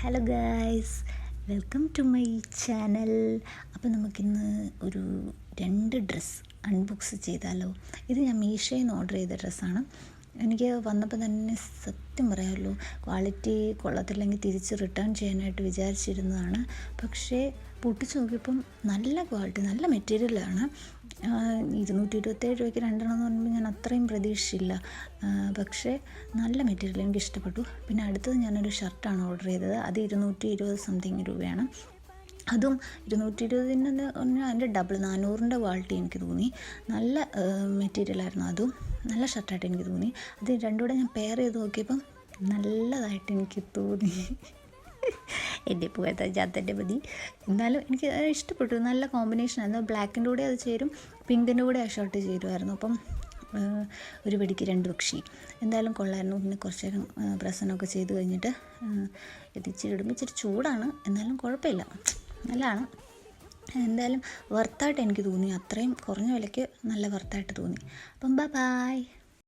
Hello guys, welcome to my channel. അപ്പോൾ നമുക്കിന്ന് ഒരു 2 ഡ്രസ്സ് അൺബോക്സ് ചെയ്താലോ. ഇത് ഞാൻ മീഷോയിൽ നിന്ന് ഓർഡർ ചെയ്ത ഡ്രസ്സാണ്. എനിക്ക് വന്നപ്പോൾ തന്നെ സത്യം പറയാമല്ലോ, ക്വാളിറ്റി കൊള്ളത്തില്ലെങ്കിൽ തിരിച്ച് റിട്ടേൺ ചെയ്യാനായിട്ട് വിചാരിച്ചിരുന്നതാണ്. പക്ഷേ പൊട്ടിച്ച് നോക്കിയപ്പം നല്ല ക്വാളിറ്റി, നല്ല മെറ്റീരിയലാണ്. 227 രൂപയ്ക്ക് 2 എന്ന് പറയുമ്പോൾ ഞാൻ അത്രയും പ്രതീക്ഷിച്ചില്ല. പക്ഷേ നല്ല മെറ്റീരിയൽ, എനിക്ക് ഇഷ്ടപ്പെട്ടു. പിന്നെ അടുത്തത് ഞാനൊരു ഷർട്ടാണ് ഓർഡർ ചെയ്തത്. അത് 220 സംതിങ് രൂപയാണ്. അതും 220 പറഞ്ഞാൽ അതിൻ്റെ ഡബിൾ 400 ക്വാളിറ്റി എനിക്ക് തോന്നി. നല്ല മെറ്റീരിയലായിരുന്നു. അതും നല്ല ഷർട്ടായിട്ട് എനിക്ക് തോന്നി. അത് രണ്ടും കൂടെ ഞാൻ പെയർ ചെയ്ത് നോക്കിയപ്പം നല്ലതായിട്ട് എനിക്ക് തോന്നി. എൻ്റെ പോയത്തെ ജാത്തൻ്റെ മതി. എന്നാലും എനിക്ക് ഇഷ്ടപ്പെട്ടു. നല്ല കോമ്പിനേഷനായിരുന്നു. ബ്ലാക്കിൻ്റെ കൂടെ അത് ചേരും, പിങ്കിൻ്റെ കൂടെ ആ ഷർട്ട് ചേരുമായിരുന്നു. അപ്പം ഒരു വെടിക്ക് 2 പക്ഷി. എന്തായാലും കൊള്ളായിരുന്നു. പിന്നെ കുറച്ച് നേരം പ്രസനമൊക്കെ ചെയ്ത് കഴിഞ്ഞിട്ട് ഇച്ചിരി ഇടുമ്പോൾ ഇച്ചിരി ചൂടാണ്, എന്നാലും കുഴപ്പമില്ല, നല്ലതാണ്. എന്തായാലും വർത്തായിട്ട് എനിക്ക് തോന്നി. അത്രയും കുറഞ്ഞ വിലയ്ക്ക് നല്ല വർത്തായിട്ട് തോന്നി. അപ്പം ബൈ.